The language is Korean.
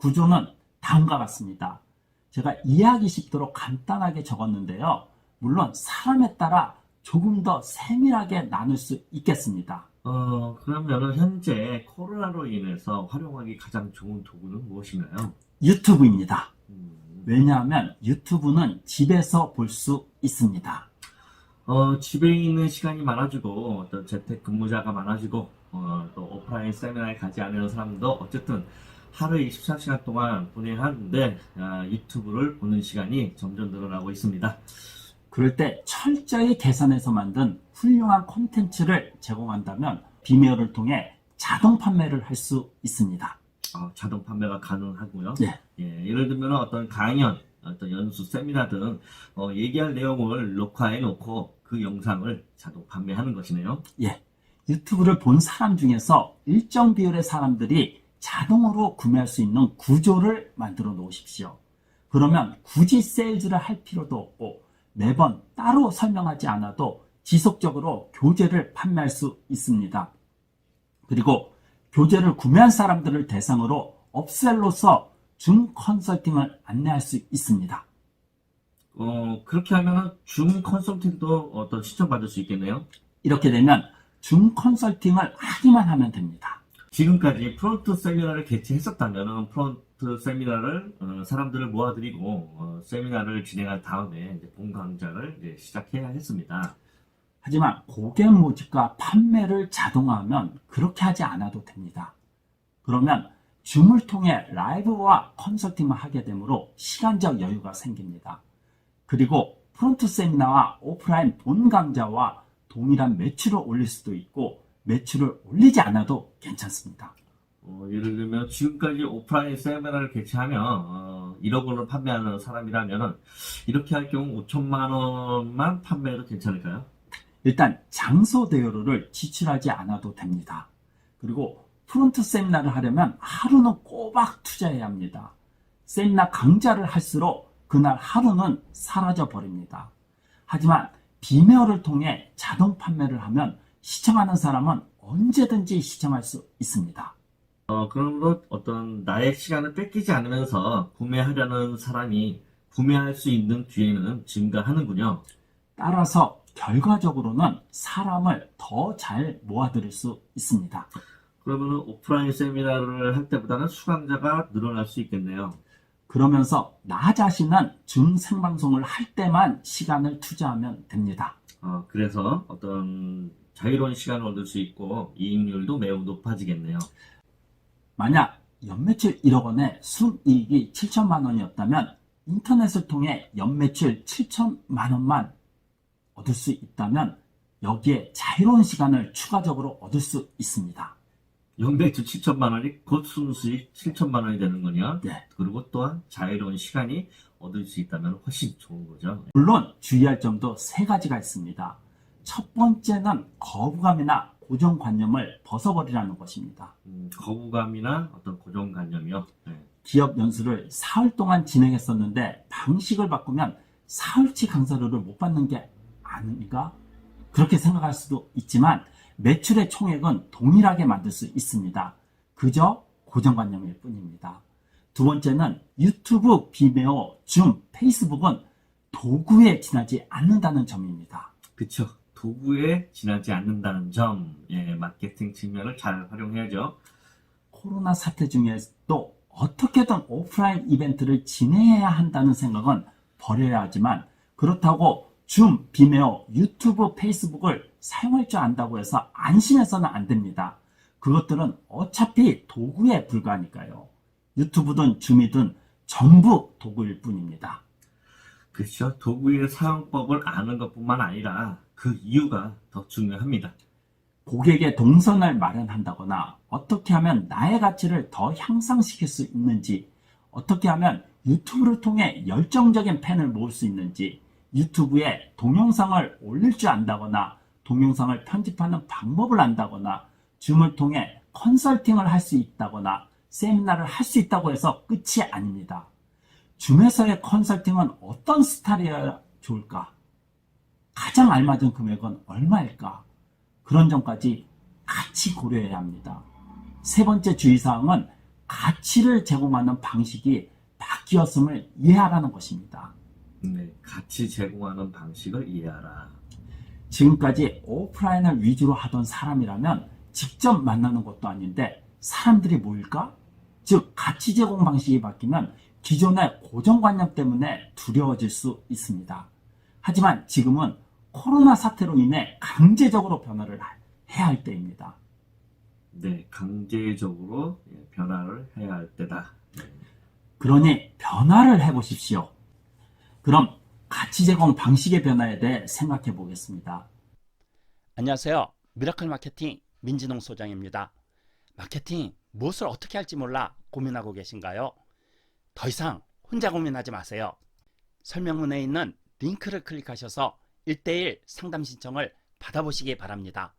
구조는 다음과 같습니다. 제가 이해하기 쉽도록 간단하게 적었는데요. 물론 사람에 따라 조금 더 세밀하게 나눌 수 있겠습니다. 그러면은 현재 코로나로 인해서 활용하기 가장 좋은 도구는 무엇인가요? 유튜브입니다. 음, 왜냐하면 유튜브는 집에서 볼 수 있습니다. 집에 있는 시간이 많아지고 어떤 재택 근무자가 많아지고 또 오프라인 세미나에 가지 않는 사람도 어쨌든 하루에 24시간 동안 보내야 하는데 유튜브를 보는 시간이 점점 늘어나고 있습니다. 그럴 때 철저히 계산해서 만든 훌륭한 콘텐츠를 제공한다면 비메어를 통해 자동 판매를 할 수 있습니다. 자동 판매가 가능하고요. 네. 예, 예를 들면 어떤 강연, 어떤 연수, 세미나 등 얘기할 내용을 녹화해 놓고 그 영상을 자동 판매하는 것이네요. 예. 유튜브를 본 사람 중에서 일정 비율의 사람들이 자동으로 구매할 수 있는 구조를 만들어 놓으십시오. 그러면 굳이 세일즈를 할 필요도 없고 매번 따로 설명하지 않아도 지속적으로 교재를 판매할 수 있습니다. 그리고 교재를 구매한 사람들을 대상으로 업셀로서 줌 컨설팅을 안내할 수 있습니다. 그렇게 하면은 줌 컨설팅도 어떤 시청받을 수 있겠네요. 이렇게 되면 줌 컨설팅을 하기만 하면 됩니다. 지금까지 프론트 세미나를 개최했었다면은 프론트 세미나를 사람들을 모아드리고 세미나를 진행한 다음에 이제 본 강좌를 이제 시작해야 했습니다. 하지만 고객 모집과 판매를 자동화하면 그렇게 하지 않아도 됩니다. 그러면 줌을 통해 라이브와 컨설팅만 하게 되므로 시간적 여유가 생깁니다. 그리고 프론트 세미나와 오프라인 본 강좌와 동일한 매출을 올릴 수도 있고 매출을 올리지 않아도 괜찮습니다. 예를 들면 지금까지 오프라인 세미나를 개최하면 1억 원을 판매하는 사람이라면은 이렇게 할 경우 5천만 원만 판매해도 괜찮을까요? 일단 장소 대여료를 지출하지 않아도 됩니다. 그리고 프론트 세미나를 하려면 하루는 꼬박 투자해야 합니다. 세미나 강좌를 할수록 그날 하루는 사라져 버립니다. 하지만 비메어를 통해 자동 판매를 하면 시청하는 사람은 언제든지 시청할 수 있습니다. 그러므로 어떤 나의 시간을 뺏기지 않으면서 구매하려는 사람이 구매할 수 있는 기회는 증가하는군요. 따라서 결과적으로는 사람을 더 잘 모아들일 수 있습니다. 그러면 오프라인 세미나를 할 때보다는 수강자가 늘어날 수 있겠네요. 그러면서 나 자신은 줌 생방송을 할 때만 시간을 투자하면 됩니다. 그래서 어떤 자유로운 시간을 얻을 수 있고 이익률도 매우 높아지겠네요. 만약 연매출 1억 원에 순이익이 7천만 원이었다면 인터넷을 통해 연매출 7천만 원만 얻을 수 있다면 여기에 자유로운 시간을 추가적으로 얻을 수 있습니다. 연매출 7천만 원이 곧 순수익 7천만 원이 되는군요. 네. 그리고 또한 자유로운 시간이 얻을 수 있다면 훨씬 좋은 거죠. 물론 주의할 점도 세 가지가 있습니다. 첫 번째는 거부감이나 고정관념을 벗어버리라는 것입니다. 거부감이나 어떤 고정관념이요. 네. 기업 연수를 사흘 동안 진행했었는데 방식을 바꾸면 사흘치 강사료를 못 받는 게 아닌가? 그렇게 생각할 수도 있지만 매출의 총액은 동일하게 만들 수 있습니다. 그저 고정관념일 뿐입니다. 두 번째는 유튜브, 비메오, 줌, 페이스북은 도구에 지나지 않는다는 점입니다. 그쵸. 도구에 지나지 않는다는 점, 마케팅 측면을 잘 활용해야죠. 코로나 사태 중에도 어떻게든 오프라인 이벤트를 진행해야 한다는 생각은 버려야 하지만 그렇다고 줌, 비메오, 유튜브, 페이스북을 사용할 줄 안다고 해서 안심해서는 안 됩니다. 그것들은 어차피 도구에 불과하니까요. 유튜브든 줌이든 전부 도구일 뿐입니다. 그렇죠. 도구의 사용법을 아는 것뿐만 아니라 그 이유가 더 중요합니다. 고객의 동선을 마련한다거나 어떻게 하면 나의 가치를 더 향상시킬 수 있는지, 어떻게 하면 유튜브를 통해 열정적인 팬을 모을 수 있는지, 유튜브에 동영상을 올릴 줄 안다거나 동영상을 편집하는 방법을 안다거나 줌을 통해 컨설팅을 할 수 있다거나 세미나를 할 수 있다고 해서 끝이 아닙니다. 줌에서의 컨설팅은 어떤 스타일이어야 좋을까? 가장 알맞은 금액은 얼마일까? 그런 점까지 같이 고려해야 합니다. 세 번째 주의사항은 가치를 제공하는 방식이 바뀌었음을 이해하라는 것입니다. 네, 가치 제공하는 방식을 이해하라. 지금까지 오프라인을 위주로 하던 사람이라면 직접 만나는 것도 아닌데 사람들이 모일까? 즉 가치 제공 방식이 바뀌면 기존의 고정관념 때문에 두려워질 수 있습니다. 하지만 지금은 코로나 사태로 인해 강제적으로 변화를 해야 할 때입니다. 네, 강제적으로 변화를 해야 할 때다. 그러니 변화를 해보십시오. 그럼 가치 제공 방식의 변화에 대해 생각해 보겠습니다. 안녕하세요. 미라클 마케팅 민진홍 소장입니다. 마케팅 무엇을 어떻게 할지 몰라 고민하고 계신가요? 더 이상 혼자 고민하지 마세요. 설명문에 있는 링크를 클릭하셔서 1:1 상담 신청을 받아보시기 바랍니다.